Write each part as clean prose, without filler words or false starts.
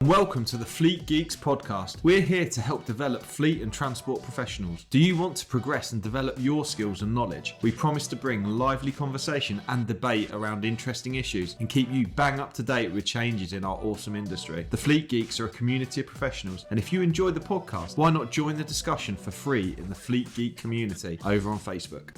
Welcome to the Fleet Geeks Podcast. We're here to help develop fleet and transport professionals. Do you want to progress and develop your skills and knowledge? We promise to bring lively conversation and debate around interesting issues and keep you bang up to date with changes in our awesome industry. The Fleet Geeks are a community of professionals, and if you enjoy the podcast, why not join the discussion for free in the Fleet Geek community over on Facebook.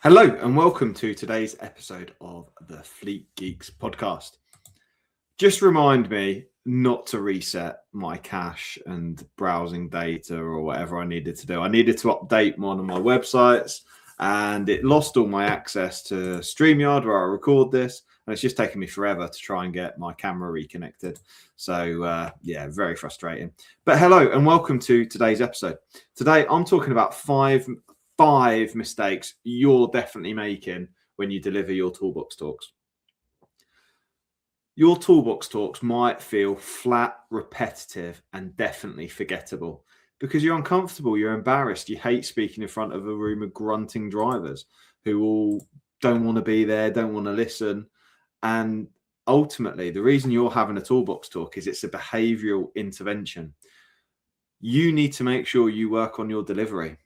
Hello and welcome to today's episode of the Fleet Geeks Podcast. Just remind me not to reset my cache and browsing data or whatever I needed to do. I needed to update one of my websites and it lost all my access to StreamYard where I record this, and it's just taken me forever to try and get my camera reconnected. So very frustrating. But hello and welcome to today's episode. Today I'm talking about five mistakes you're definitely making when you deliver your Toolbox talks. Your Toolbox talks might feel flat, repetitive, and definitely forgettable because you're uncomfortable, you're embarrassed, you hate speaking in front of a room of grunting drivers who all don't want to be there, don't want to listen. And ultimately, the reason you're having a Toolbox talk is it's a behavioural intervention. You need to make sure you work on your delivery.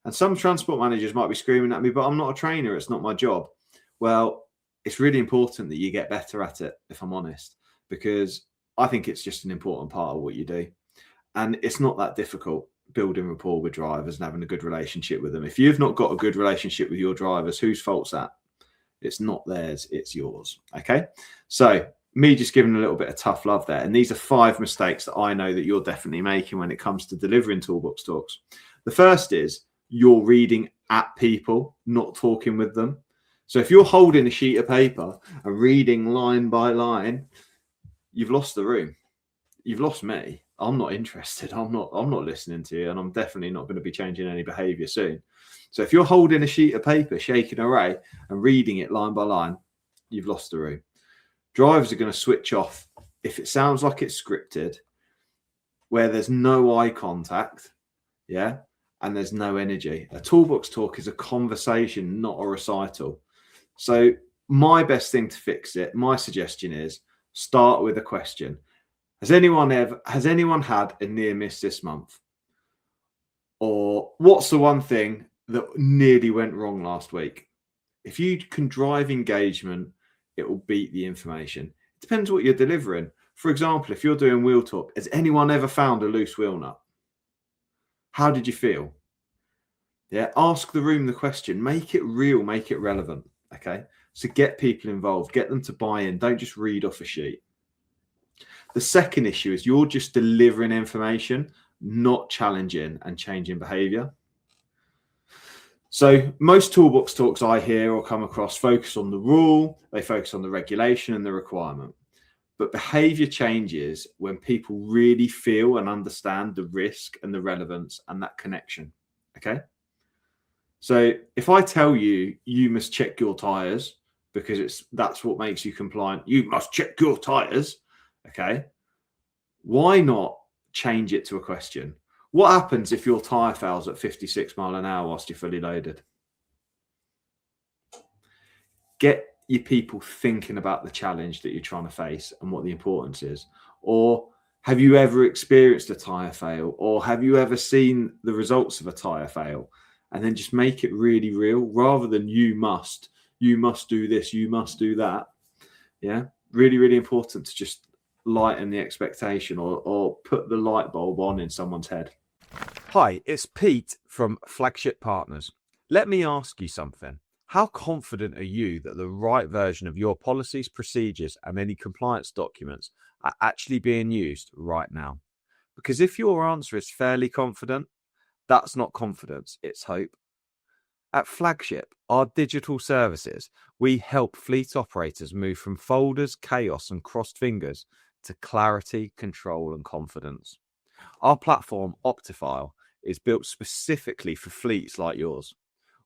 And some transport managers might be screaming at me, but I'm not a trainer, it's not my job. Well, it's really important that you get better at it, if I'm honest, because I think it's just an important part of what you do. And it's not that difficult building rapport with drivers and having a good relationship with them. If you've not got a good relationship with your drivers, whose fault's that? It's not theirs, it's yours. Okay. So me just giving a little bit of tough love there. And these are 5 mistakes that I know that you're definitely making when it comes to delivering Toolbox talks. The first is you're reading at people, not talking with them. So if you're holding a sheet of paper and reading line by line, you've lost the room. You've lost me. I'm not interested. I'm not listening to you, and I'm definitely not going to be changing any behavior soon. So if you're holding a sheet of paper, shaking away and reading it line by line, you've lost the room. Drivers are going to switch off if it sounds like it's scripted, where there's no eye contact, and there's no energy. A Toolbox talk is a conversation, not a recital. So my best thing to fix it, my suggestion is start with a question. Has anyone had a near miss this month? Or what's the one thing that nearly went wrong last week? If you can drive engagement, it will beat the information. It depends what you're delivering. For example, if you're doing wheel talk, has anyone ever found a loose wheel nut? How did you feel? Ask the room the question. Make it real, make it relevant. Okay, so get people involved, get them to buy in. Don't just read off a sheet. The second issue is you're just delivering information, not challenging and changing behavior. So most Toolbox talks I hear or come across focus on the rule, they focus on the regulation and the requirement. But behavior changes when people really feel and understand the risk and the relevance and that connection. Okay. So if I tell you, you must check your tires because that's what makes you compliant. You must check your tires. Okay. Why not change it to a question? What happens if your tire fails at 56 miles an hour whilst you're fully loaded? Get your people thinking about the challenge that you're trying to face and what the importance is. Or have you ever experienced a tire fail? Or have you ever seen the results of a tire fail? And then just make it really real rather than you must do this, you must do that. Yeah. Really, really important to just lighten the expectation or put the light bulb on in someone's head. Hi, it's Pete from Flagship Partners. Let me ask you something. How confident are you that the right version of your policies, procedures, and any compliance documents are actually being used right now? Because if your answer is fairly confident, that's not confidence, it's hope. At Flagship, our digital services, we help fleet operators move from folders, chaos, and crossed fingers to clarity, control, and confidence. Our platform, Optifile, is built specifically for fleets like yours.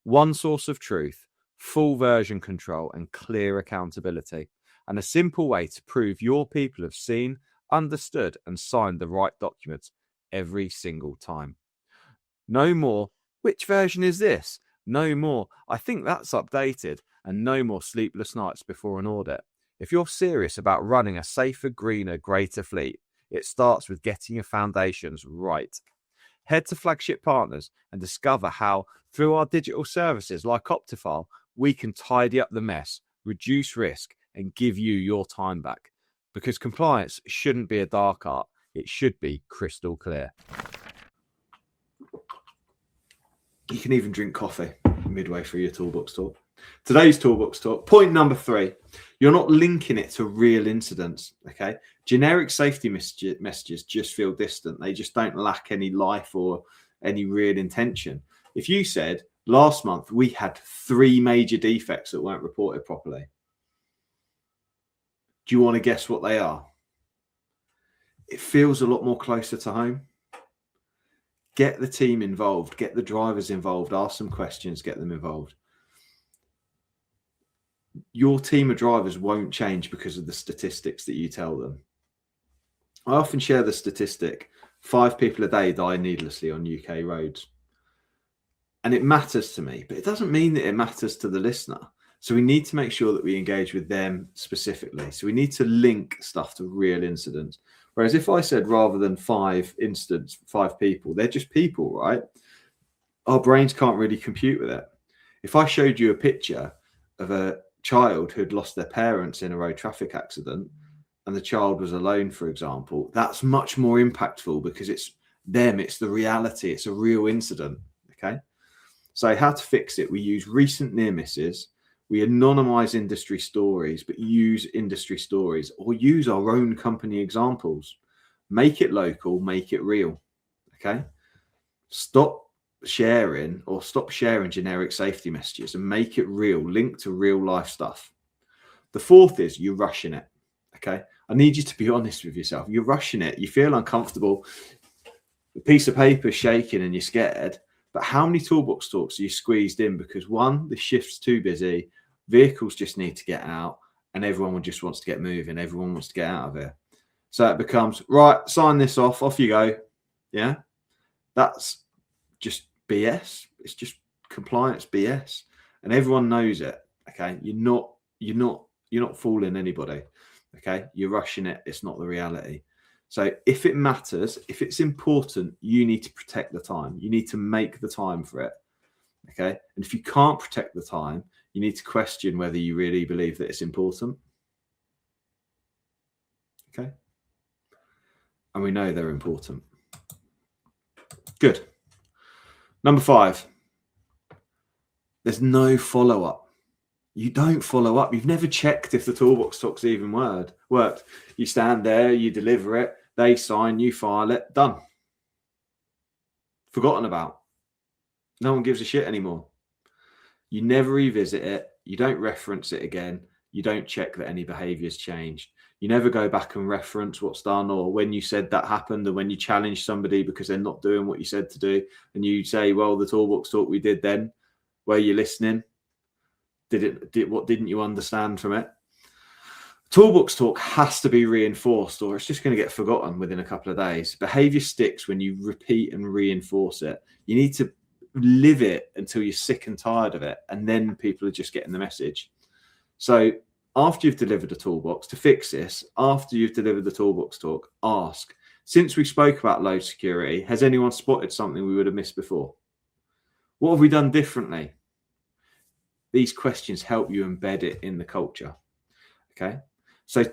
One source of truth, full version control, and clear accountability, and a simple way to prove your people have seen, understood, and signed the right documents every single time. No more, which version is this? No more, I think that's updated, and no more sleepless nights before an audit. If you're serious about running a safer, greener, greater fleet, it starts with getting your foundations right. Head to Flagship Partners and discover how, through our digital services like Optifile, we can tidy up the mess, reduce risk, and give you your time back. Because compliance shouldn't be a dark art, it should be crystal clear. You can even drink coffee midway through your Toolbox talk. Today's Toolbox talk, point number 3, you're not linking it to real incidents, okay? Generic safety messages just feel distant. They just don't lack any life or any real intention. If you said, last month we had 3 major defects that weren't reported properly, do you want to guess what they are? It feels a lot more closer to home. Get the team involved, get the drivers involved, ask some questions, get them involved. Your team of drivers won't change because of the statistics that you tell them. I often share the statistic, 5 people a day die needlessly on UK roads. And it matters to me, but it doesn't mean that it matters to the listener. So we need to make sure that we engage with them specifically. So we need to link stuff to real incidents. Whereas if I said rather than 5 incidents, 5 people, they're just people, right? Our brains can't really compute with it. If I showed you a picture of a child who'd lost their parents in a road traffic accident and the child was alone, for example, that's much more impactful because it's them, it's the reality, it's a real incident, okay? So how to fix it? We use recent near misses. We anonymize industry stories, but use industry stories or use our own company examples. Make it local, make it real. Okay. Stop sharing generic safety messages and make it real, link to real life stuff. The 4th is you're rushing it. Okay. I need you to be honest with yourself. You're rushing it. You feel uncomfortable. The piece of paper is shaking and you're scared. But how many Toolbox talks are you squeezed in because 1, the shift's too busy, vehicles just need to get out, and everyone just wants to get moving. Everyone wants to get out of here. So it becomes, right, sign this off you go. Yeah. That's just BS. It's just compliance BS. And everyone knows it. Okay. You're not fooling anybody. Okay. You're rushing it. It's not the reality. So if it matters, if it's important, you need to protect the time. You need to make the time for it. Okay. And if you can't protect the time, you need to question whether you really believe that it's important. Okay. And we know they're important. Good. Number 5. There's no follow-up. You don't follow up. You've never checked if the Toolbox talks even worked. You stand there, you deliver it, they sign, you file it, done. Forgotten about. No one gives a shit anymore. You never revisit it. You don't reference it again. You don't check that any behaviour's changed. You never go back and reference what's done or when you said that happened or when you challenge somebody because they're not doing what you said to do. And you say, well, the Toolbox talk we did then, were you listening? What didn't you understand from it? Toolbox talk has to be reinforced or it's just going to get forgotten within a couple of days. Behaviour sticks when you repeat and reinforce it. You need to live it until you're sick and tired of it, and then people are just getting the message. So after you've delivered a Toolbox, to fix this, after you've delivered the Toolbox talk, ask, since we spoke about load security, has anyone spotted something we would have missed before? What have we done differently? These questions help you embed it in the culture. Okay. So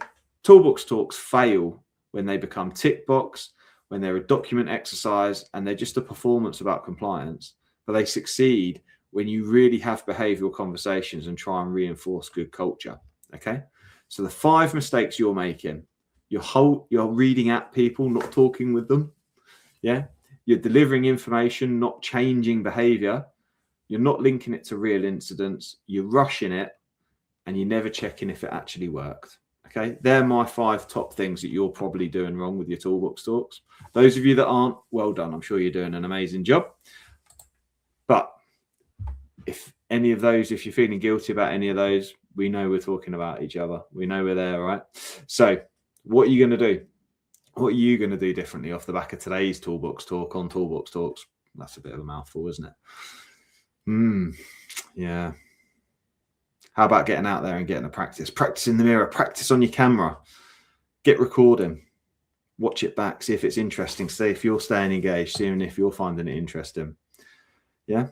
Toolbox talks fail when they become tick box, when they're a document exercise, and they're just a performance about compliance. But they succeed when you really have behavioral conversations and try and reinforce good culture. Okay. So the 5 mistakes you're making, you're reading at people, not talking with them. Yeah. You're delivering information, not changing behavior. You're not linking it to real incidents. You're rushing it and you're never checking if it actually worked. Okay. They're my 5 top things that you're probably doing wrong with your Toolbox talks. Those of you that aren't, well done. I'm sure you're doing an amazing job. But if any of those, if you're feeling guilty about any of those, we know we're talking about each other. We know we're there, right? So what are you going to do? What are you going to do differently off the back of today's Toolbox talk on Toolbox talks? That's a bit of a mouthful, isn't it? Yeah. How about getting out there and getting a practice? Practice in the mirror, practice on your camera, get recording, watch it back, see if it's interesting, see if you're staying engaged, seeing if you're finding it interesting. Yeah.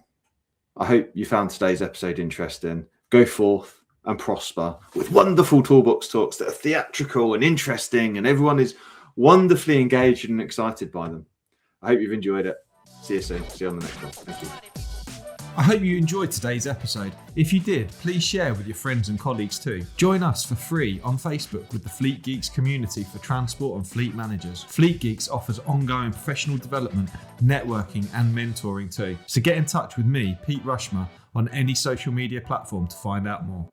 I hope you found today's episode interesting. Go forth and prosper with wonderful Toolbox talks that are theatrical and interesting, and everyone is wonderfully engaged and excited by them. I hope you've enjoyed it. See you soon. See you on the next one. Thank you. I hope you enjoyed today's episode. If you did, please share with your friends and colleagues too. Join us for free on Facebook with the Fleet Geeks community for transport and fleet managers. Fleet Geeks offers ongoing professional development, networking and mentoring too. So get in touch with me, Pete Rushmer, on any social media platform to find out more.